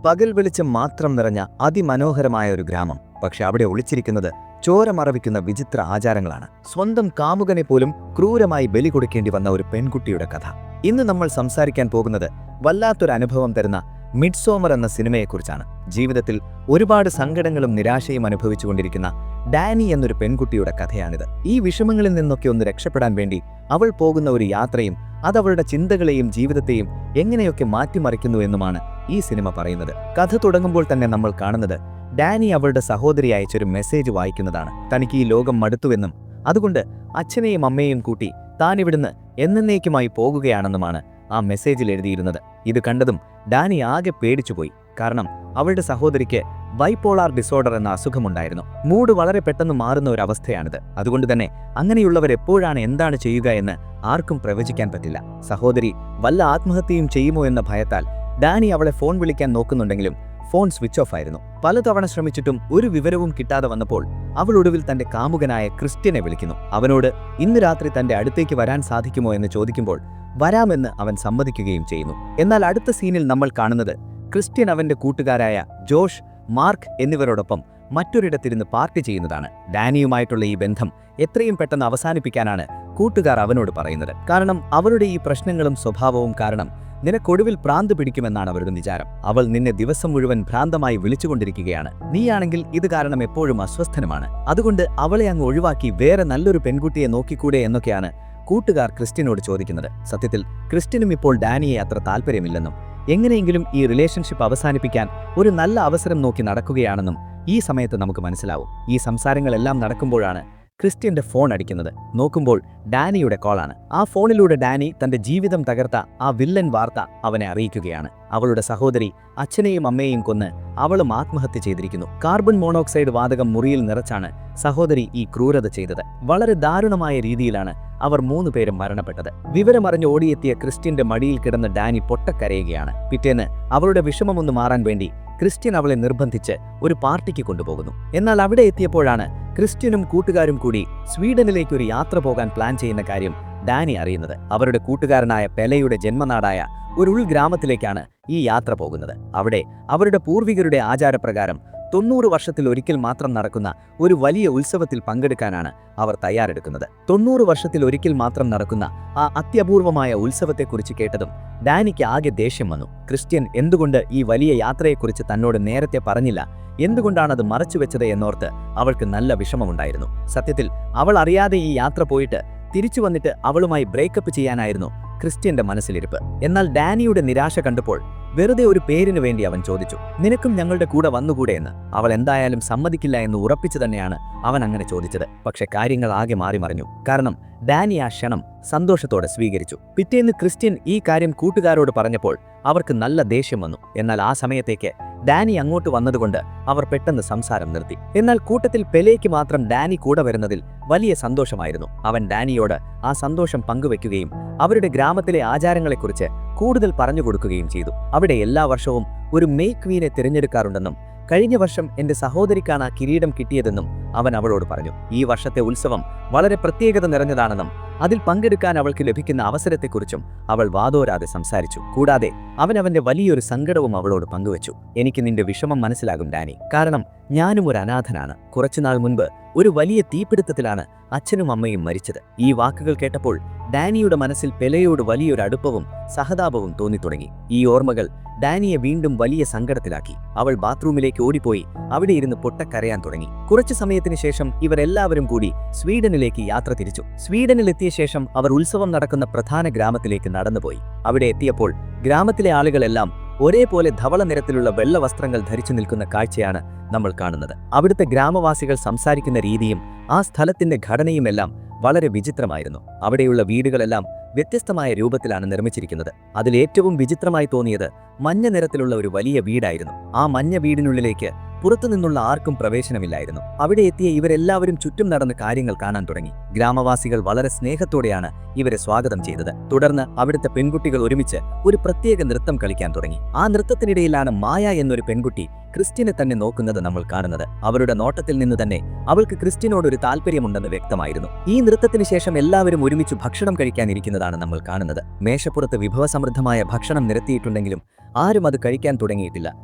പകൽ വെളിച്ചം മാത്രം നിറഞ്ഞ അതിമനോഹരമായ ഒരു ഗ്രാമം. പക്ഷെ അവിടെ ഒളിച്ചിരിക്കുന്നത് ചോര മറവിക്കുന്ന വിചിത്ര ആചാരങ്ങളാണ്. സ്വന്തം കാമുകനെ പോലും ക്രൂരമായി ബലി കൊടുക്കേണ്ടി വന്ന ഒരു പെൺകുട്ടിയുടെ കഥ. ഇന്ന് നമ്മൾ സംസാരിക്കാൻ പോകുന്നത് വല്ലാത്തൊരു അനുഭവം തരുന്ന മിഡ്സോമർ എന്ന സിനിമയെക്കുറിച്ചാണ്. ജീവിതത്തിൽ ഒരുപാട് സങ്കടങ്ങളും നിരാശയും അനുഭവിച്ചുകൊണ്ടിരിക്കുന്ന ഡാനി എന്നൊരു പെൺകുട്ടിയുടെ കഥയാണിത്. ഈ വിഷമങ്ങളിൽ നിന്നൊക്കെ ഒന്ന് രക്ഷപ്പെടാൻ വേണ്ടി അവൾ പോകുന്ന ഒരു യാത്രയും അതവളുടെ ചിന്തകളെയും ജീവിതത്തെയും എങ്ങനെയൊക്കെ മാറ്റിമറിക്കുന്നു എന്നുമാണ് ഈ സിനിമ പറയുന്നത്. കഥ തുടങ്ങുമ്പോൾ തന്നെ നമ്മൾ കാണുന്നത് ഡാനി അവളുടെ സഹോദരി അയച്ചൊരു മെസ്സേജ് വായിക്കുന്നതാണ്. തനിക്ക് ഈ ലോകം മടുത്തുവെന്നും അതുകൊണ്ട് അച്ഛനെയും അമ്മയെയും കൂട്ടി താൻ ഇവിടുന്ന് എന്നേക്കുമായി പോകുകയാണെന്നുമാണ് ആ മെസ്സേജിൽ എഴുതിയിരുന്നത്. ഇത് കണ്ടതും ഡാനി ആകെ പേടിച്ചുപോയി. കാരണം അവളുടെ സഹോദരിക്ക് ബൈപോളാർ ഡിസോർഡർ എന്ന അസുഖമുണ്ടായിരുന്നു. മൂഡ് വളരെ പെട്ടെന്ന് മാറുന്ന ഒരു അവസ്ഥയാണിത്. അതുകൊണ്ട് തന്നെ അങ്ങനെയുള്ളവർ എപ്പോഴാണ് എന്താണ് ചെയ്യുക എന്ന് ആർക്കും പ്രവചിക്കാൻ പറ്റില്ല. സഹോദരി വല്ല ആത്മഹത്യയും ചെയ്യുമോ എന്ന ഭയത്താൽ ഡാനി അവളെ ഫോൺ വിളിക്കാൻ നോക്കുന്നുണ്ടെങ്കിലും ഫോൺ സ്വിച്ച് ഓഫ് ആയിരുന്നു. പലതവണ ശ്രമിച്ചിട്ടും ഒരു വിവരവും കിട്ടാതെ വന്നപ്പോൾ അവൾ ഒടുവിൽ തന്റെ കാമുകനായ ക്രിസ്ത്യനെ വിളിക്കുന്നു. അവനോട് ഇന്ന് രാത്രി തന്റെ അടുത്തേക്ക് വരാൻ സാധിക്കുമോ എന്ന് ചോദിക്കുമ്പോൾ വരാമെന്ന് അവൻ സമ്മതിക്കുകയും ചെയ്യുന്നു. എന്നാൽ അടുത്ത സീനിൽ നമ്മൾ കാണുന്നത് ക്രിസ്ത്യൻ അവന്റെ കൂട്ടുകാരായ ജോഷ്, മാർക്ക് എന്നിവരോടൊപ്പം മറ്റൊരിടത്തിരുന്ന് പാർട്ടി ചെയ്യുന്നതാണ്. ഡാനിയുമായിട്ടുള്ള ഈ ബന്ധം എത്രയും പെട്ടെന്ന് അവസാനിപ്പിക്കാനാണ് കൂട്ടുകാർ അവനോട് പറയുന്നത്. കാരണം അവരുടെ ഈ പ്രശ്നങ്ങളും സ്വഭാവവും കാരണം നിനക്കൊടുവിൽ ഭ്രാന്ത് പിടിക്കുമെന്നാണ് അവരുടെ വിചാരം. അവൾ നിന്നെ ദിവസം മുഴുവൻ ഭ്രാന്തമായി വിളിച്ചുകൊണ്ടിരിക്കുകയാണ്. നീയാണെങ്കിൽ ഇത് കാരണം എപ്പോഴും അസ്വസ്ഥനുമാണ്. അതുകൊണ്ട് അവളെ അങ്ങ് ഒഴിവാക്കി വേറെ നല്ലൊരു പെൺകുട്ടിയെ നോക്കിക്കൂടെ എന്നൊക്കെയാണ് കൂട്ടുകാർ ക്രിസ്ത്യനോട് ചോദിക്കുന്നത്. സത്യത്തിൽ ക്രിസ്ത്യനും ഇപ്പോൾ ഡാനിയെ അത്ര താല്പര്യമില്ലെന്നും എങ്ങനെയെങ്കിലും ഈ റിലേഷൻഷിപ്പ് അവസാനിപ്പിക്കാൻ ഒരു നല്ല അവസരം നോക്കി നടക്കുകയാണെന്നും ഈ സമയത്ത് നമുക്ക് മനസ്സിലാവും. ഈ സംസാരങ്ങളെല്ലാം നടക്കുമ്പോഴാണ് ക്രിസ്ത്യന്റെ ഫോൺ അടിക്കുന്നത്. നോക്കുമ്പോൾ ഡാനിയുടെ കോളാണ്. ആ ഫോണിലൂടെ ഡാനി തന്റെ ജീവിതം തകർത്ത ആ വില്ലൻ വാർത്ത അവനെ അറിയിക്കുകയാണ്. അവളുടെ സഹോദരി അച്ഛനെയും അമ്മയെയും കൊന്ന് അവളും ആത്മഹത്യ ചെയ്തിരിക്കുന്നു. കാർബൺ മോണോക്സൈഡ് വാതകം മുറിയിൽ നിറച്ചാണ് സഹോദരി ഈ ക്രൂരത ചെയ്തത്. വളരെ ദാരുണമായ രീതിയിലാണ് അവർ 3 പേരും മരണപ്പെട്ടത്. വിവരമറിഞ്ഞ് ഓടിയെത്തിയ ക്രിസ്ത്യന്റെ മടിയിൽ കിടന്ന് ഡാനി പൊട്ടക്കരയുകയാണ്. പിറ്റേന്ന് അവളുടെ വിഷമമൊന്ന് മാറാൻ വേണ്ടി ക്രിസ്ത്യൻ അവളെ നിർബന്ധിച്ച് ഒരു പാർട്ടിക്ക് കൊണ്ടുപോകുന്നു. എന്നാൽ അവിടെ എത്തിയപ്പോഴാണ് ക്രിസ്ത്യനും കൂട്ടുകാരും കൂടി സ്വീഡനിലേക്ക് ഒരു യാത്ര പോകാൻ പ്ലാൻ ചെയ്യുന്ന കാര്യം ഡാനി അറിയുന്നത്. അവരുടെ കൂട്ടുകാരനായ പെലെയുടെ ജന്മനാടായ ഒരു ഉൾഗ്രാമത്തിലേക്കാണ് ഈ യാത്ര പോകുന്നത്. അവിടെ അവരുടെ പൂർവികരുടെ ആചാരപ്രകാരം 90 വർഷത്തിൽ ഒരിക്കൽ മാത്രം നടക്കുന്ന ഒരു വലിയ ഉത്സവത്തിൽ പങ്കെടുക്കാനാണ് അവർ തയ്യാറെടുക്കുന്നത്. 90 വർഷത്തിൽ ഒരിക്കൽ മാത്രം നടക്കുന്ന ആ അത്യപൂർവമായ ഉത്സവത്തെക്കുറിച്ച് കേട്ടതും ഡാനിക്ക് ആകെ ദേഷ്യം വന്നു. ക്രിസ്ത്യൻ എന്തുകൊണ്ട് ഈ വലിയ യാത്രയെക്കുറിച്ച് തന്നോട് നേരത്തെ പറഞ്ഞില്ല, എന്തുകൊണ്ടാണത് മറച്ചുവെച്ചത് എന്നോർത്ത് അവൾക്ക് നല്ല വിഷമമുണ്ടായിരുന്നു. സത്യത്തിൽ അവൾ അറിയാതെ ഈ യാത്ര പോയിട്ട് തിരിച്ചു വന്നിട്ട് അവളുമായി ബ്രേക്കപ്പ് ചെയ്യാനായിരുന്നു ക്രിസ്ത്യന്റെ മനസ്സിലിരിപ്പ്. എന്നാൽ ഡാനിയുടെ നിരാശ കണ്ടപ്പോൾ വെറുതെ ഒരു പേരിനു വേണ്ടി അവൻ ചോദിച്ചു, നിനക്കും ഞങ്ങളുടെ കൂടെ വന്നുകൂടെ എന്ന്. അവൾ എന്തായാലും സമ്മതിക്കില്ല എന്ന് ഉറപ്പിച്ചു തന്നെയാണ് അവൻ അങ്ങനെ ചോദിച്ചത്. പക്ഷെ കാര്യങ്ങൾ ആകെ മാറി മറിഞ്ഞു. കാരണം ഡാനി ആ ക്ഷണം സന്തോഷത്തോടെ സ്വീകരിച്ചു. പിറ്റേന്ന് ക്രിസ്ത്യൻ ഈ കാര്യം കൂട്ടുകാരോട് പറഞ്ഞപ്പോൾ അവർക്ക് നല്ല ദേഷ്യം വന്നു. എന്നാൽ ആ സമയത്തേക്ക് ഡാനി അങ്ങോട്ട് വന്നതുകൊണ്ട് അവർ പെട്ടെന്ന് സംസാരം നിർത്തി. എന്നാൽ കൂട്ടത്തിൽ പെലേക്ക് മാത്രം ഡാനി കൂടെ വരുന്നതിൽ വലിയ സന്തോഷമായിരുന്നു. അവൻ ഡാനിയോട് ആ സന്തോഷം പങ്കുവെക്കുകയും അവരുടെ ഗ്രാമത്തിലെ ആചാരങ്ങളെക്കുറിച്ച് കൂടുതൽ പറഞ്ഞുകൊടുക്കുകയും ചെയ്തു. അവിടെ എല്ലാ വർഷവും ഒരു മെയ് ക്വീനെ തിരഞ്ഞെടുക്കാറുണ്ടെന്നും കഴിഞ്ഞ വർഷം എന്റെ സഹോദരിക്കാണ് ആ കിരീടം കിട്ടിയതെന്നും അവൻ അവളോട് പറഞ്ഞു. ഈ വർഷത്തെ ഉത്സവം വളരെ പ്രത്യേകത നിറഞ്ഞതാണെന്നും അതിൽ പങ്കെടുക്കാൻ അവൾക്ക് ലഭിക്കുന്ന അവസരത്തെക്കുറിച്ചും അവൾ വാതോരാതെ സംസാരിച്ചു. കൂടാതെ അവന്റെ വലിയൊരു സങ്കടവും അവളോട് പങ്കുവച്ചു. എനിക്ക് നിന്റെ വിഷമം മനസ്സിലാകും ഡാനി, കാരണം ഞാനും ഒരു അനാഥനാണ്. കുറച്ചുനാൾ മുൻപ് ഒരു വലിയ തീപിടുത്തത്തിലാണ് അച്ഛനും അമ്മയും മരിച്ചത്. ഈ വാക്കുകൾ കേട്ടപ്പോൾ ഡാനിയുടെ മനസ്സിൽ പെലെയോട് വലിയൊരു അടുപ്പവും സഹതാപവും തോന്നിത്തുടങ്ങി. ഈ ഓർമ്മകൾ ഡാനിയെ വീണ്ടും വലിയ സങ്കടത്തിലാക്കി. അവൾ ബാത്റൂമിലേക്ക് ഓടിപ്പോയി അവിടെ ഇരുന്ന് പൊട്ടക്കരയാൻ തുടങ്ങി. കുറച്ചു സമയത്തിന് ശേഷം ഇവരെല്ലാവരും കൂടി സ്വീഡനിലേക്ക് യാത്ര തിരിച്ചു. സ്വീഡനിലെത്തിയ ശേഷം അവർ ഉത്സവം നടക്കുന്ന പ്രധാന ഗ്രാമത്തിലേക്ക് നടന്നുപോയി. അവിടെ എത്തിയപ്പോൾ ഗ്രാമത്തിലെ ആളുകളെല്ലാം ഒരേപോലെ ധവള നിറത്തിലുള്ള വെള്ള വസ്ത്രങ്ങൾ ധരിച്ചു നിൽക്കുന്ന കാഴ്ചയാണ് നമ്മൾ കാണുന്നത്. അവിടുത്തെ ഗ്രാമവാസികൾ സംസാരിക്കുന്ന രീതിയും ആ സ്ഥലത്തിന്റെ ഘടനയുമെല്ലാം വളരെ വിചിത്രമായിരുന്നു. അവിടെയുള്ള വീടുകളെല്ലാം വ്യത്യസ്തമായ രൂപത്തിലാണ് നിർമ്മിച്ചിരിക്കുന്നത്. അതിലേറ്റവും വിചിത്രമായി തോന്നിയത് മഞ്ഞ നിറത്തിലുള്ള ഒരു വലിയ വീടായിരുന്നു. ആ മഞ്ഞ വീടിനുള്ളിലേക്ക് പുറത്തുനിന്നുള്ള ആർക്കും പ്രവേശനമില്ലായിരുന്നു. അവിടെ എത്തിയ ഇവരെല്ലാവരും ചുറ്റും നടന്ന് കാര്യങ്ങൾ കാണാൻ തുടങ്ങി. ഗ്രാമവാസികൾ വളരെ സ്നേഹത്തോടെയാണ് ഇവരെ സ്വാഗതം ചെയ്തത്. തുടർന്ന് അവിടുത്തെ പെൺകുട്ടികൾ ഒരുമിച്ച് ഒരു പ്രത്യേക നൃത്തം കളിക്കാൻ തുടങ്ങി. ആ നൃത്തത്തിനിടയിലാണ് മായ എന്നൊരു പെൺകുട്ടി ക്രിസ്ത്യനെ തന്നെ നോക്കുന്നത് നമ്മൾ കാണുന്നത്. അവരുടെ നോട്ടത്തിൽ നിന്ന് തന്നെ അവൾക്ക് ക്രിസ്ത്യനോട് ഒരു താല്പര്യമുണ്ടെന്ന് വ്യക്തമായിരുന്നു. ഈ നൃത്തത്തിന് ശേഷം എല്ലാവരും ഒരുമിച്ച് ഭക്ഷണം കഴിക്കാനിരിക്കുന്നതാണ് നമ്മൾ കാണുന്നത്. മേശപ്പുറത്ത് വിഭവസമൃദ്ധമായ ഭക്ഷണം നിരത്തിയിട്ടുണ്ടെങ്കിലും ആരും അത് കഴിക്കാൻ തുടങ്ങിയിട്ടില്ല.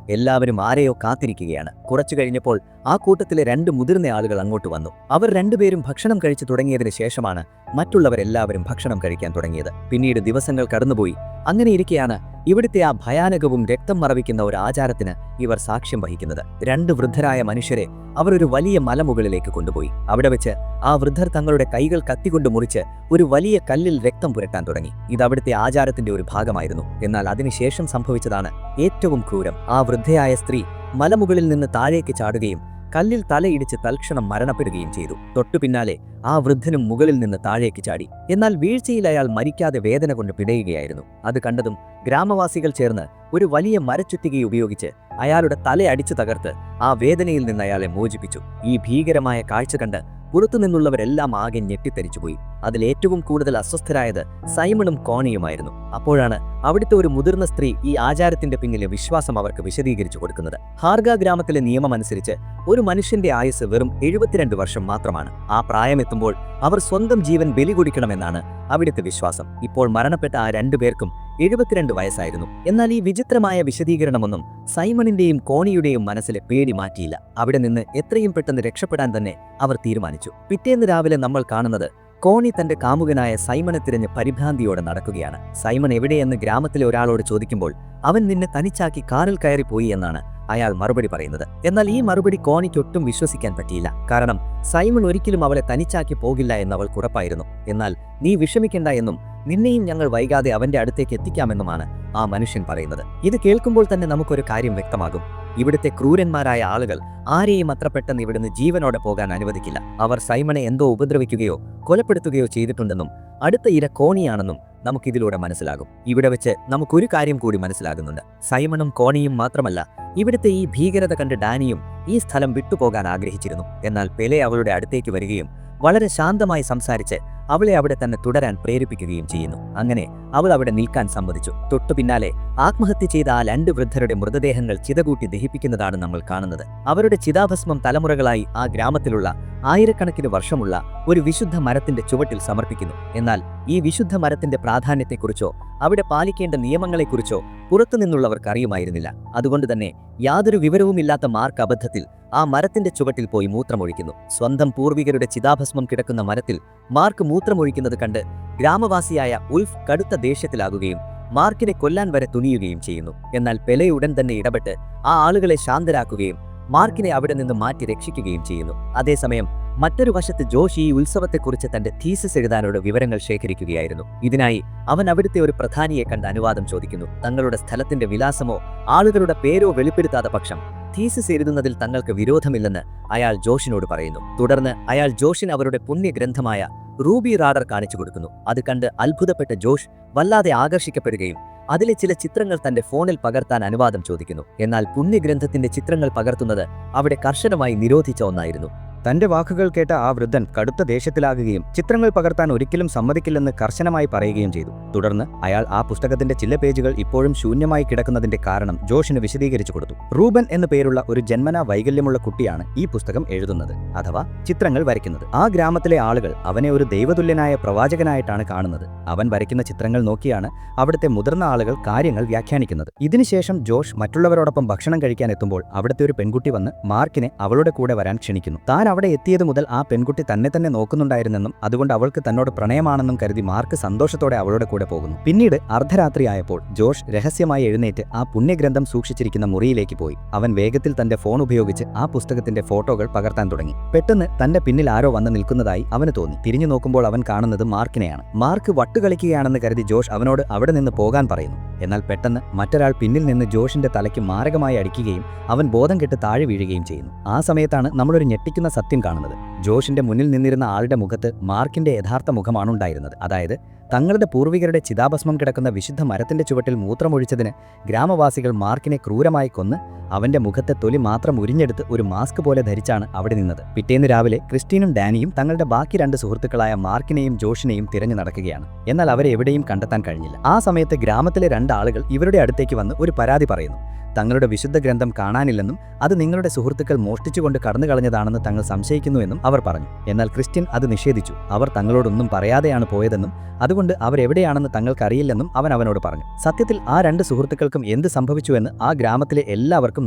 എല്ലാവരും ആരെയോ കാത്തിരിക്കുകയാണ്. കുറച്ചു കഴിഞ്ഞപ്പോൾ ആ കൂട്ടത്തിലെ 2 മുതിർന്ന ആളുകൾ അങ്ങോട്ട് വന്നു. അവർ രണ്ടുപേരും ഭക്ഷണം കഴിച്ചു തുടങ്ങിയതിന് ശേഷമാണ് മറ്റുള്ളവരെല്ലാവരും ഭക്ഷണം കഴിക്കാൻ തുടങ്ങിയത്. പിന്നീട് ദിവസങ്ങൾ കടന്നുപോയി. അങ്ങനെ ഇരിക്കെയാണ് ഇവിടുത്തെ ആ ഭയാനകവും രക്തം മറവിക്കുന്ന ഒരു ആചാരത്തിന് ഇവർ സാക്ഷ്യം വഹിക്കുന്നത്. 2 വൃദ്ധരായ മനുഷ്യരെ അവർ ഒരു വലിയ മലമുകളിലേക്ക് കൊണ്ടുപോയി. അവിടെ വെച്ച് ആ വൃദ്ധർ തങ്ങളുടെ കൈകൾ കത്തികൊണ്ട് മുറിച്ച് ഒരു വലിയ കല്ലിൽ രക്തം പുരട്ടാൻ തുടങ്ങി. ഇത് അവിടുത്തെ ആചാരത്തിന്റെ ഒരു ഭാഗമായിരുന്നു. എന്നാൽ അതിനുശേഷം സംഭവിച്ചതാണ് ഏറ്റവും ക്രൂരം. ആ വൃദ്ധയായ സ്ത്രീ മലമുകളിൽ നിന്ന് താഴേക്ക് ചാടുകയും കല്ലിൽ തലയിടിച്ച് തൽക്ഷണം മരണപ്പെടുകയും ചെയ്തു. തൊട്ടു പിന്നാലെ ആ വൃദ്ധനും മുകളിൽ നിന്ന് താഴേക്ക് ചാടി. എന്നാൽ വീഴ്ചയിൽ അയാൾ മരിക്കാതെ വേദന കൊണ്ട് പിടയുകയായിരുന്നു. അത് കണ്ടതും ഗ്രാമവാസികൾ ചേർന്ന് ഒരു വലിയ മരച്ചുറ്റിക ഉപയോഗിച്ച് അയാളുടെ തല അടിച്ചു തകർത്ത് ആ വേദനയിൽ നിന്ന് അയാളെ മോചിപ്പിച്ചു. ഈ ഭീകരമായ കാഴ്ച കണ്ട് പുറത്തുനിന്നുള്ളവരെല്ലാം ആകെ ഞെട്ടിത്തെറിച്ചുപോയി. അതിലേറ്റവും കൂടുതൽ അസ്വസ്ഥരായത് സൈമണും കോണിയുമായിരുന്നു. അപ്പോഴാണ് അവിടുത്തെ ഒരു മുതിർന്ന സ്ത്രീ ഈ ആചാരത്തിന്റെ പിന്നിലെ വിശ്വാസം അവർക്ക് വിശദീകരിച്ചു കൊടുക്കുന്നത്. ഹാർഗ ഗ്രാമത്തിലെ നിയമമനുസരിച്ച് ഒരു മനുഷ്യന്റെ ആയുസ് വെറും 72 വർഷം മാത്രമാണ്. ആ പ്രായമെത്തുമ്പോൾ അവർ സ്വന്തം ജീവൻ ബലി കൊടുക്കണമെന്നാണ് അവിടുത്തെ വിശ്വാസം. ഇപ്പോൾ മരണപ്പെട്ട ആ 2 പേർക്കും 72 വയസ്സായിരുന്നു. എന്നാൽ ഈ വിചിത്രമായ വിശദീകരണമൊന്നും സൈമണിന്റെയും കോണിയുടെയും മനസ്സിലെ പേടി മാറ്റിയില്ല. അവിടെ നിന്ന് എത്രയും പെട്ടെന്ന് രക്ഷപ്പെടാൻ തന്നെ അവർ തീരുമാനിച്ചു. പിറ്റേന്ന് രാവിലെ നമ്മൾ കാണുന്നത് കോണി തന്റെ കാമുകനായ സൈമണെ തിരഞ്ഞ് പരിഭ്രാന്തിയോടെ നടക്കുകയാണ്. സൈമൺ എവിടെയെന്ന് ഗ്രാമത്തിലെ ഒരാളോട് ചോദിക്കുമ്പോൾ അവൻ നിന്നെ തനിച്ചാക്കി കാറിൽ കയറിപ്പോയി എന്നാണ് അയാൾ മറുപടി പറയുന്നത്. എന്നാൽ ഈ മറുപടി കോണിക്കൊട്ടും വിശ്വസിക്കാൻ പറ്റിയില്ല. കാരണം സൈമൺ ഒരിക്കലും അവളെ തനിച്ചാക്കി പോകില്ല എന്ന് അവൾക്ക് ഉറപ്പായിരുന്നു. എന്നാൽ നീ വിഷമിക്കേണ്ട എന്നും നിന്നെയും ഞങ്ങൾ വൈകാതെ അവന്റെ അടുത്തേക്ക് എത്തിക്കാമെന്നുമാണ് ആ മനുഷ്യൻ പറയുന്നത്. ഇത് കേൾക്കുമ്പോൾ തന്നെ നമുക്കൊരു കാര്യം വ്യക്തമാകും. ഇവിടുത്തെ ക്രൂരന്മാരായ ആളുകൾ ആരെയും അത്ര പെട്ടെന്ന് ഇവിടുന്ന് ജീവനോടെ പോകാൻ അനുവദിക്കില്ല. അവർ സൈമണെ എന്തോ ഉപദ്രവിക്കുകയോ കൊലപ്പെടുത്തുകയോ ചെയ്തിട്ടുണ്ടെന്നും അടുത്ത ഇര കോണിയാണെന്നും നമുക്കിതിലൂടെ മനസ്സിലാകും. ഇവിടെ വെച്ച് നമുക്കൊരു കാര്യം കൂടി മനസ്സിലാകുന്നുണ്ട്. സൈമണും കോണിയും മാത്രമല്ല, ഇവിടുത്തെ ഈ ഭീകരത കണ്ട് ഡാനിയും ഈ സ്ഥലം വിട്ടുപോകാൻ ആഗ്രഹിച്ചിരുന്നു. എന്നാൽ പെലെ അവളുടെ അടുത്തേക്ക് വരികയും വളരെ ശാന്തമായി സംസാരിച്ച് അവളെ അവിടെ തന്നെ തുടരാൻ പ്രേരിപ്പിക്കുകയും ചെയ്യുന്നു. അങ്ങനെ അവൾ അവിടെ നിൽക്കാൻ സമ്മതിച്ചു. തൊട്ടു പിന്നാലെ ആത്മഹത്യ ചെയ്ത ആ 2 വൃദ്ധരുടെ മൃതദേഹങ്ങൾ ചിതകൂട്ടി ദഹിപ്പിക്കുന്നതാണ് നമ്മൾ കാണുന്നത്. അവരുടെ ചിതാഭസ്മം തലമുറകളായി ആ ഗ്രാമത്തിലുള്ള ആയിരക്കണക്കിന് വർഷമുള്ള ഒരു വിശുദ്ധ മരത്തിന്റെ ചുവട്ടിൽ സമർപ്പിക്കുന്നു. എന്നാൽ ഈ വിശുദ്ധ മരത്തിന്റെ പ്രാധാന്യത്തെക്കുറിച്ചോ അവിടെ പാലിക്കേണ്ട നിയമങ്ങളെക്കുറിച്ചോ പുറത്തുനിന്നുള്ളവർക്ക് അറിയുമായിരുന്നില്ല. അതുകൊണ്ട് തന്നെ യാതൊരു വിവരവുമില്ലാത്ത മാർക്ക് അബദ്ധത്തിൽ ആ മരത്തിന്റെ ചുവട്ടിൽ പോയി മൂത്രമൊഴിക്കുന്നു. സ്വന്തം പൂർവികരുടെ ചിതാഭസ്മം കിടക്കുന്ന മരത്തിൽ മാർക്ക് മൂത്രമൊഴിക്കുന്നത് കണ്ട് ഗ്രാമവാസിയായ ഉൾഫ് കടുത്ത ദേഷ്യത്തിലാകുകയും മാർക്കിനെ കൊല്ലാൻ വരെ തുനിയുകയും ചെയ്യുന്നു. എന്നാൽ പെലെ ഉടൻ തന്നെ ഇടപെട്ട് ആ ആളുകളെ ശാന്തരാക്കുകയും മാർക്കിനെ അവിടെ നിന്ന് മാറ്റി രക്ഷിക്കുകയും ചെയ്യുന്നു. അതേസമയം മറ്റൊരു വശത്ത് ജോഷ് ഈ ഉത്സവത്തെക്കുറിച്ച് തന്റെ തീസിസ് എഴുതാനുള്ള വിവരങ്ങൾ ശേഖരിക്കുകയായിരുന്നു. ഇതിനായി അവൻ അവിടുത്തെ ഒരു പ്രധാനിയെ കണ്ട് അനുവാദം ചോദിക്കുന്നു. തങ്ങളുടെ സ്ഥലത്തിന്റെ വിലാസമോ ആളുകളുടെ പേരോ വെളിപ്പെടുത്താത്ത പക്ഷം തീസിസ് എഴുതുന്നതിൽ തങ്ങൾക്ക് വിരോധമില്ലെന്ന് അയാൾ ജോഷിനോട് പറയുന്നു. തുടർന്ന് അയാൾ ജോഷിന് അവരുടെ പുണ്യഗ്രന്ഥമായ റൂബി റാഡർ കാണിച്ചു കൊടുക്കുന്നു. അത് കണ്ട് അത്ഭുതപ്പെട്ട ജോഷ് വല്ലാതെ ആകർഷിക്കപ്പെടുകയും അതിലെ ചില ചിത്രങ്ങൾ തന്റെ ഫോണിൽ പകർത്താൻ അനുവാദം ചോദിക്കുന്നു. എന്നാൽ പുണ്യഗ്രന്ഥത്തിന്റെ ചിത്രങ്ങൾ പകർത്തുന്നത് അവിടെ കർശനമായി നിരോധിച്ച ഒന്നായിരുന്നു. തന്റെ വാക്കുകൾ കേട്ട ആ വൃദ്ധൻ കടുത്ത ദേഷ്യത്തിലാകുകയും ചിത്രങ്ങൾ പകർത്താൻ ഒരിക്കലും സമ്മതിക്കില്ലെന്ന് കർശനമായി പറയുകയും ചെയ്തു. തുടർന്ന് അയാൾ ആ പുസ്തകത്തിന്റെ ചില പേജുകൾ ഇപ്പോഴും ശൂന്യമായി കിടക്കുന്നതിന്റെ കാരണം ജോഷിന് വിശദീകരിച്ചു കൊടുത്തു. റൂബൻ എന്നു പേരുള്ള ഒരു ജന്മനാ വൈകല്യമുള്ള കുട്ടിയാണ് ഈ പുസ്തകം എഴുതുന്നത്, അഥവാ ചിത്രങ്ങൾ വരയ്ക്കുന്നത്. ആ ഗ്രാമത്തിലെ ആളുകൾ അവനെ ഒരു ദൈവതുല്യനായ പ്രവാചകനായിട്ടാണ് കാണുന്നത്. അവൻ വരയ്ക്കുന്ന ചിത്രങ്ങൾ നോക്കിയാണ് അവിടുത്തെ മുതിർന്ന ആളുകൾ കാര്യങ്ങൾ വ്യാഖ്യാനിക്കുന്നത്. ഇതിനുശേഷം ജോഷ് മറ്റുള്ളവരോടൊപ്പം ഭക്ഷണം കഴിക്കാൻ എത്തുമ്പോൾ അവിടുത്തെ ഒരു പെൺകുട്ടി വന്ന് മാർക്കിനെ അവളുടെ കൂടെ വരാൻ ക്ഷണിക്കുന്നു. താൻ അവിടെ എത്തിയത് മുതൽ ആ പെൺകുട്ടി തന്നെ നോക്കുന്നുണ്ടായിരുന്നെന്നും അതുകൊണ്ട് അവൾക്ക് തന്നോട് പ്രണയമാണെന്നും കരുതി മാർക്ക് സന്തോഷത്തോടെ അവളുടെ കൂടെ പോകുന്നു. പിന്നീട് അർദ്ധരാത്രിയായപ്പോൾ ജോഷ് രഹസ്യമായി എഴുന്നേറ്റ് ആ പുണ്യഗ്രന്ഥം സൂക്ഷിച്ചിരിക്കുന്ന മുറിയിലേക്ക് പോയി. അവൻ വേഗത്തിൽ തന്റെ ഫോൺ ഉപയോഗിച്ച് ആ പുസ്തകത്തിന്റെ ഫോട്ടോകൾ പകർത്താൻ തുടങ്ങി. പെട്ടെന്ന് തന്റെ പിന്നിൽ ആരോ വന്ന് നിൽക്കുന്നതായി അവന് തോന്നി. തിരിഞ്ഞു നോക്കുമ്പോൾ അവൻ കാണുന്നത് മാർക്കിനെയാണ്. മാർക്ക് വട്ടുകളിക്കുകയാണെന്ന് കരുതി ജോഷ് അവനോട് അവിടെ നിന്ന് പോകാൻ പറയുന്നു. എന്നാൽ പെട്ടെന്ന് മറ്റൊരാൾ പിന്നിൽ നിന്ന് ജോഷിന്റെ തലയ്ക്ക് മാരകമായി അടിക്കുകയും അവൻ ബോധം കെട്ട് താഴെ വീഴുകയും ചെയ്യുന്നു. ആ സമയത്താണ് നമ്മളൊരു ഞെട്ടിക്കുന്ന സത്യം കാണുന്നത്. ജോഷിന്റെ മുന്നിൽ നിന്നിരുന്ന ആളുടെ മുഖത്ത് മാർക്കിന്റെ യഥാർത്ഥ മുഖമാണ് ഉണ്ടായിരുന്നത്. അതായത് തങ്ങളുടെ പൂർവികരുടെ ചിതാഭസ്മം കിടക്കുന്ന വിശുദ്ധ മരത്തിന്റെ ചുവട്ടിൽ മൂത്രമൊഴിച്ചതിന് ഗ്രാമവാസികൾ മാർക്കിനെ ക്രൂരമായി കൊന്ന് അവന്റെ മുഖത്തെ തൊലി മാത്രം ഉരിഞ്ഞെടുത്ത് ഒരു മാസ്ക് പോലെ ധരിച്ചാണ് അവിടെ നിന്നത്. പിറ്റേന്ന് രാവിലെ ക്രിസ്റ്റീനും ഡാനിയും തങ്ങളുടെ ബാക്കി 2 സുഹൃത്തുക്കളായ മാർക്കിനെയും ജോഷിനെയും തിരഞ്ഞു നടക്കുകയാണ്. എന്നാൽ അവരെ എവിടെയും കണ്ടെത്താൻ കഴിഞ്ഞില്ല. ആ സമയത്ത് ഗ്രാമത്തിലെ 2 ആളുകൾ ഇവരുടെ അടുത്തേക്ക് വന്ന് ഒരു പരാതി പറയുന്നു. തങ്ങളുടെ വിശുദ്ധ ഗ്രന്ഥം കാണാനില്ലെന്നും അത് നിങ്ങളുടെ സുഹൃത്തുക്കൾ മോഷ്ടിച്ചുകൊണ്ട് കടന്നുകളഞ്ഞതാണെന്ന് തങ്ങൾ സംശയിക്കുന്നുവെന്നും അവർ പറഞ്ഞു. എന്നാൽ ക്രിസ്ത്യൻ അത് നിഷേധിച്ചു. അവർ തങ്ങളോടൊന്നും പറയാതെയാണ് പോയതെന്നും അതുകൊണ്ട് അവരെവിടെയാണെന്ന് തങ്ങൾക്കറിയില്ലെന്നും അവനോട് പറഞ്ഞു. സത്യത്തിൽ ആ രണ്ട് സുഹൃത്തുക്കൾക്കും എന്ത് സംഭവിച്ചുവെന്ന് ആ ഗ്രാമത്തിലെ എല്ലാവർക്കും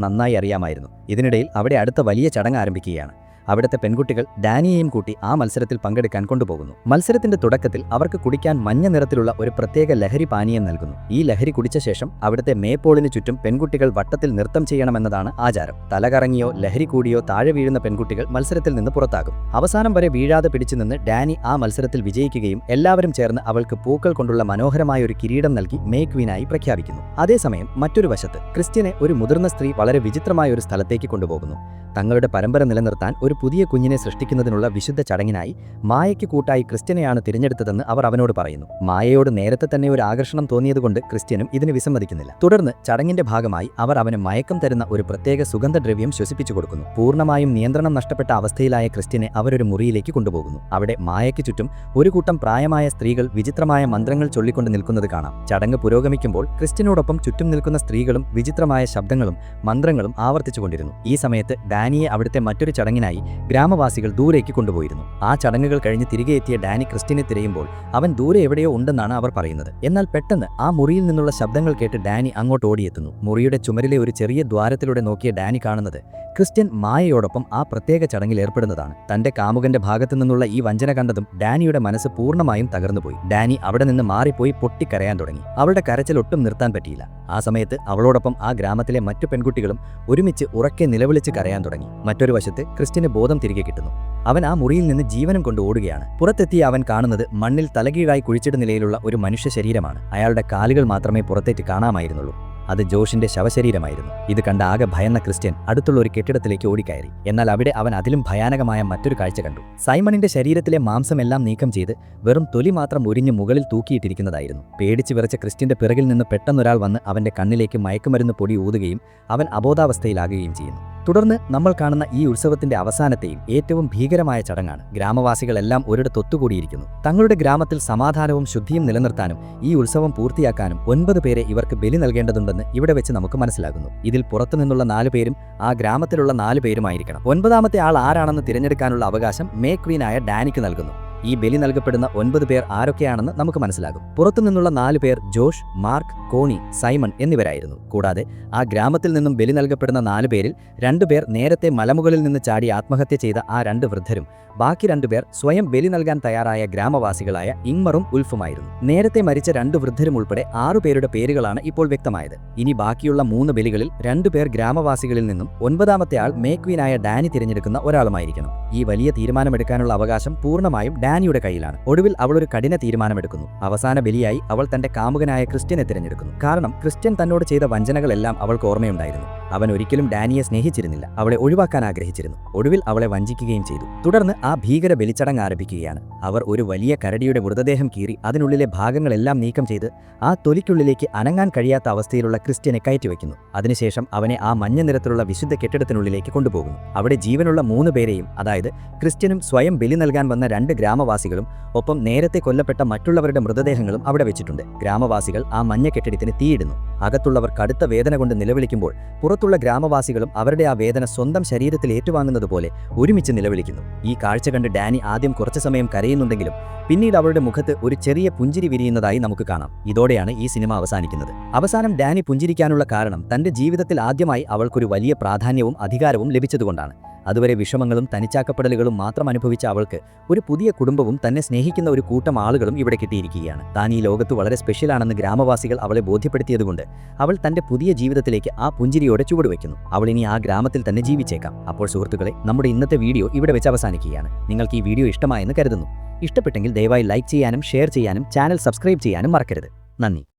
നന്നായി അറിയാമായിരുന്നു. ഇതിനിടയിൽ അവിടെ അടുത്ത വലിയ ചടങ്ങ് ആരംഭിക്കുകയാണ്. അവിടുത്തെ പെൺകുട്ടികൾ ഡാനിയെയും കൂട്ടി ആ മത്സരത്തിൽ പങ്കെടുക്കാൻ കൊണ്ടുപോകുന്നു. മത്സരത്തിന്റെ തുടക്കത്തിൽ അവർക്ക് കുടിക്കാൻ മഞ്ഞ നിറത്തിലുള്ള ഒരു പ്രത്യേക ലഹരി പാനീയം നൽകുന്നു. ഈ ലഹരി കുടിച്ച ശേഷം അവിടുത്തെ മേപ്പോളിന് ചുറ്റും പെൺകുട്ടികൾ വട്ടത്തിൽ നൃത്തം ചെയ്യണമെന്നതാണ് ആചാരം. തലകറങ്ങിയോ ലഹരി കൂടിയോ താഴെ വീഴുന്ന പെൺകുട്ടികൾ മത്സരത്തിൽ നിന്ന് പുറത്താകും. അവസാനം വരെ വീഴാതെ പിടിച്ചു നിന്ന് ഡാനി ആ മത്സരത്തിൽ വിജയിക്കുകയും എല്ലാവരും ചേർന്ന് അവൾക്ക് പൂക്കൾ കൊണ്ടുള്ള മനോഹരമായ ഒരു കിരീടം നൽകി മേ ക്വീനായി പ്രഖ്യാപിക്കുന്നു. അതേസമയം മറ്റൊരു വശത്ത് ക്രിസ്ത്യനെ ഒരു മുതിർന്ന സ്ത്രീ വളരെ വിചിത്രമായ ഒരു സ്ഥലത്തേക്ക് കൊണ്ടുപോകുന്നു. തങ്ങളുടെ പരമ്പര നിലനിർത്താൻ ഒരു പുതിയ കുഞ്ഞിനെ സൃഷ്ടിക്കുന്നതിനുള്ള വിശുദ്ധ ചടങ്ങിനായി മായയ്ക്ക് കൂട്ടായി ക്രിസ്ത്യനെയാണ് തിരഞ്ഞെടുത്തതെന്ന് അവർ അവനോട് പറയുന്നു. മായയോട് നേരത്തെ തന്നെ ഒരു ആകർഷണം തോന്നിയതുകൊണ്ട് ക്രിസ്ത്യനും ഇതിന് വിസമ്മതിക്കുന്നില്ല. തുടർന്ന് ചടങ്ങിന്റെ ഭാഗമായി അവർ അവന് മയക്കം തരുന്ന ഒരു പ്രത്യേക സുഗന്ധദ്രവ്യം ശ്വസിപ്പിച്ചു കൊടുക്കുന്നു. പൂർണ്ണമായും നിയന്ത്രണം നഷ്ടപ്പെട്ട അവസ്ഥയിലായ ക്രിസ്ത്യനെ അവരൊരു മുറിയിലേക്ക് കൊണ്ടുപോകുന്നു. അവിടെ മായയ്ക്ക് ചുറ്റും ഒരു കൂട്ടം പ്രായമായ സ്ത്രീകൾ വിചിത്രമായ മന്ത്രങ്ങൾ ചൊല്ലിക്കൊണ്ട് നിൽക്കുന്നത് കാണാം. ചടങ്ങ് പുരോഗമിക്കുമ്പോൾ ക്രിസ്ത്യനോടൊപ്പം ചുറ്റും നിൽക്കുന്ന സ്ത്രീകളും വിചിത്രമായ ശബ്ദങ്ങളും മന്ത്രങ്ങളും ആവർത്തിച്ചുകൊണ്ടിരുന്നു. ഈ സമയത്ത് ഡാനിയെ അവിടുത്തെ മറ്റൊരു ചടങ്ങിനായി ഗ്രാമവാസികൾ ദൂരേക്ക് കൊണ്ടുപോയിരുന്നു. ആ ചടങ്ങുകൾ കഴിഞ്ഞ് തിരികെ എത്തിയ ഡാനി ക്രിസ്ത്യനെ തിരയുമ്പോൾ അവൻ ദൂരെ എവിടെയോ ഉണ്ടെന്നാണ് അവർ പറയുന്നത്. എന്നാൽ പെട്ടെന്ന് ആ മുറിയിൽ നിന്നുള്ള ശബ്ദങ്ങൾ കേട്ട് ഡാനി അങ്ങോട്ട് ഓടിയെത്തുന്നു. മുറിയുടെ ചുമരിലെ ഒരു ചെറിയ ദ്വാരത്തിലൂടെ നോക്കിയ ഡാനി കാണുന്നത് ക്രിസ്ത്യൻ മായയോടൊപ്പം ആ പ്രത്യേക ചടങ്ങിൽ ഏർപ്പെടുന്നതാണ്. തന്റെ കാമുകന്റെ ഭാഗത്തു നിന്നുള്ള ഈ വഞ്ചന കണ്ടതും ഡാനിയുടെ മനസ്സ് പൂർണ്ണമായും തകർന്നുപോയി. ഡാനി അവിടെ നിന്ന് മാറിപ്പോയി പൊട്ടിക്കരയാൻ തുടങ്ങി. അവളുടെ കരച്ചിൽ ഒട്ടും നിർത്താൻ പറ്റിയില്ല. ആ സമയത്ത് അവളോടൊപ്പം ആ ഗ്രാമത്തിലെ മറ്റു പെൺകുട്ടികളും ഒരുമിച്ച് ഉറക്കെ നിലവിളിച്ച് കരയാൻ തുടങ്ങി. മറ്റൊരു വശത്ത് ക്രിസ്ത്യന് ബോധം തിരികെ കിട്ടുന്നു. അവൻ ആ മുറിയിൽ നിന്ന് ജീവനും കൊണ്ട് ഓടുകയാണ്. പുറത്തെത്തിയ അവൻ കാണുന്നത് മണ്ണിൽ തലകീഴായി കുഴിച്ചിട്ട നിലയിലുള്ള ഒരു മനുഷ്യ ശരീരമാണ്. അയാളുടെ കാലുകൾ മാത്രമേ പുറത്തേക്ക് കാണാമായിരുന്നുള്ളൂ. അത് ജോഷിന്റെ ശവശരീരമായിരുന്നു. ഇത് കണ്ട ആകെ ഭയന്ന ക്രിസ്ത്യൻ അടുത്തുള്ള ഒരു കെട്ടിടത്തിലേക്ക് ഓടിക്കയറി. എന്നാൽ അവിടെ അവൻ അതിലും ഭയാനകമായ മറ്റൊരു കാഴ്ച കണ്ടു. സൈമണിന്റെ ശരീരത്തിലെ മാംസമെല്ലാം നീക്കം ചെയ്ത് വെറും തൊലി മാത്രം ഉരിഞ്ഞ് മുകളിൽ തൂക്കിയിട്ടിരിക്കുന്നതായിരുന്നു. പേടിച്ച് വിറച്ച ക്രിസ്ത്യന്റെ പിറകിൽ നിന്ന് പെട്ടെന്നൊരാൾ വന്ന് അവന്റെ കണ്ണിലേക്ക് മയക്കുമരുന്ന് പൊടി ഊതുകയും അവൻ അബോധാവസ്ഥയിലാകുകയും ചെയ്യുന്നു. തുടർന്ന് നമ്മൾ കാണുന്ന ഈ ഉത്സവത്തിന്റെ അവസാനത്തെയും ഏറ്റവും ഭീകരമായ ചടങ്ങാണ്. ഗ്രാമവാസികളെല്ലാം ഒരിടത്തൊത്തുകൂടിയിരിക്കുന്നു. തങ്ങളുടെ ഗ്രാമത്തിൽ സമാധാനവും ശുദ്ധിയും നിലനിർത്താനും ഈ ഉത്സവം പൂർത്തിയാക്കാനും 9 പേരെ ഇവർക്ക് ബലി നൽകേണ്ടതുണ്ടെന്ന് ഇവിടെ വെച്ച് നമുക്ക് മനസ്സിലാകുന്നു. ഇതിൽ പുറത്തുനിന്നുള്ള 4 പേരും ആ ഗ്രാമത്തിലുള്ള 4 പേരുമായിരിക്കണം. 9ാമത്തെ ആൾ ആരാണെന്ന് തിരഞ്ഞെടുക്കാനുള്ള അവകാശം മേ ക്വീനായ ഡാനിക്ക് നൽകുന്നു. ഈ ബലി നൽകപ്പെടുന്ന 9 പേർ ആരൊക്കെയാണെന്ന് നമുക്ക് മനസ്സിലാകും. പുറത്തുനിന്നുള്ള 4 പേർ ജോഷ്, മാർക്ക്, കോണി, സൈമൺ എന്നിവരായിരുന്നു. കൂടാതെ ആ ഗ്രാമത്തിൽ നിന്നും ബലി നൽകപ്പെടുന്ന 4 പേരിൽ 2 പേർ നേരത്തെ മലമുകളിൽ നിന്ന് ചാടി ആത്മഹത്യ ചെയ്ത ആ 2 വൃദ്ധരും ബാക്കി 2 പേർ സ്വയം ബലി നൽകാൻ തയ്യാറായ ഗ്രാമവാസികളായ ഇങ്മറും ഉൽഫുമായിരുന്നു. നേരത്തെ മരിച്ച 2 വൃദ്ധരും ഉൾപ്പെടെ 6 പേരുടെ പേരുകളാണ് ഇപ്പോൾ വ്യക്തമായത്. ഇനി ബാക്കിയുള്ള 3 ബലികളിൽ 2 പേർ ഗ്രാമവാസികളിൽ നിന്നും 9ാമത്തെ ആൾ മേക്വീനായ ഡാനി തിരഞ്ഞെടുക്കുന്ന ഒരാളുമായിരിക്കണം. ഈ വലിയ തീരുമാനമെടുക്കാനുള്ള അവകാശം പൂർണ്ണമായും ഡാനിയുടെ കയ്യിലാണ്. ഒടുവിൽ അവൾ ഒരു കഠിന തീരുമാനമെടുക്കുന്നു. അവസാന ബലിയായി അവൾ തന്റെ കാമുകനായ ക്രിസ്ത്യനെ തിരഞ്ഞെടുക്കുന്നു. കാരണം ക്രിസ്ത്യൻ തന്നോട് ചെയ്ത വഞ്ചനകളെല്ലാം അവൾക്ക് ഓർമ്മയുണ്ടായിരുന്നു. അവൻ ഒരിക്കലും ഡാനിയെ സ്നേഹിച്ചിരുന്നില്ല, അവളെ ഒഴിവാക്കാൻ ആഗ്രഹിച്ചിരുന്നു. ഒടുവിൽ അവളെ വഞ്ചിക്കുകയും ചെയ്തു. തുടർന്ന് ആ ഭീകര ബലിച്ചടങ്ങ് ആരംഭിക്കുകയാണ്. അവർ ഒരു വലിയ കരടിയുടെ മൃതദേഹം കീറി അതിനുള്ളിലെ ഭാഗങ്ങളെല്ലാം നീക്കം ചെയ്ത് ആ തൊലിക്കുള്ളിലേക്ക് അനങ്ങാൻ കഴിയാത്ത അവസ്ഥയിലുള്ള ക്രിസ്ത്യനെ കയറ്റിവെക്കുന്നു. അതിനുശേഷം അവനെ ആ മഞ്ഞ നിറത്തിലുള്ള വിശുദ്ധ കെട്ടിടത്തിനുള്ളിലേക്ക് കൊണ്ടുപോകുന്നു. അവിടെ ജീവനുള്ള 3 പേരെയും, അതായത് ക്രിസ്ത്യനും സ്വയം ബലി നൽകാൻ വന്ന 2 ഗ്രാമവാസികളും ഒപ്പം നേരത്തെ കൊല്ലപ്പെട്ട മറ്റുള്ളവരുടെ മൃതദേഹങ്ങളും അവിടെ വെച്ചിട്ടുണ്ട്. ഗ്രാമവാസികൾ ആ മഞ്ഞ കെട്ടിടത്തിന് തീയിടുന്നു. അകത്തുള്ളവർ കടുത്ത വേദന കൊണ്ട് നിലവിളിക്കുമ്പോൾ പുറത്തുള്ള ഗ്രാമവാസികളും അവരുടെ ആ വേദന സ്വന്തം ശരീരത്തിൽ ഏറ്റുവാങ്ങുന്നത് പോലെ ഒരുമിച്ച് നിലവിളിക്കുന്നു. ഈ കാഴ്ച കണ്ട് ഡാനി ആദ്യം കുറച്ചു സമയം കരയുന്നുണ്ടെങ്കിലും പിന്നീട് അവളുടെ മുഖത്ത് ഒരു ചെറിയ പുഞ്ചിരി വിരിയുന്നതായി നമുക്ക് കാണാം. ഇതോടെയാണ് ഈ സിനിമ അവസാനിക്കുന്നത്. അവസാനം ഡാനി പുഞ്ചിരിക്കാനുള്ള കാരണം തന്റെ ജീവിതത്തിൽ ആദ്യമായി അവൾക്കൊരു വലിയ പ്രാധാന്യവും അധികാരവും ലഭിച്ചതുകൊണ്ടാണ്. അതുവരെ വിഷമങ്ങളും തനിച്ചാക്കപ്പെടലുകളും മാത്രം അനുഭവിച്ച അവൾക്ക് ഒരു പുതിയ കുടുംബവും തന്നെ സ്നേഹിക്കുന്ന ഒരു കൂട്ടം ആളുകളും ഇവിടെ കിട്ടിയിരിക്കുകയാണ്. താൻ ഈ ലോകത്ത് വളരെ സ്പെഷ്യലാണെന്ന് ഗ്രാമവാസികൾ അവളെ ബോധ്യപ്പെടുത്തിയതുകൊണ്ട് അവൾ തന്റെ പുതിയ ജീവിതത്തിലേക്ക് ആ പുഞ്ചിരിയോടെ ചുവടുവെക്കുന്നു. അവൾ ഇനി ആ ഗ്രാമത്തിൽ തന്നെ ജീവിച്ചേക്കാം. അപ്പോൾ സുഹൃത്തുക്കളെ, നമ്മുടെ ഇന്നത്തെ വീഡിയോ ഇവിടെ വെച്ച് അവസാനിക്കുകയാണ്. നിങ്ങൾക്ക് ഈ വീഡിയോ ഇഷ്ടമായെന്ന് കരുതുന്നു. ഇഷ്ടപ്പെട്ടെങ്കിൽ ദയവായി ലൈക്ക് ചെയ്യാനും ഷെയർ ചെയ്യാനും ചാനൽ സബ്സ്ക്രൈബ് ചെയ്യാനും മറക്കരുത്. നന്ദി.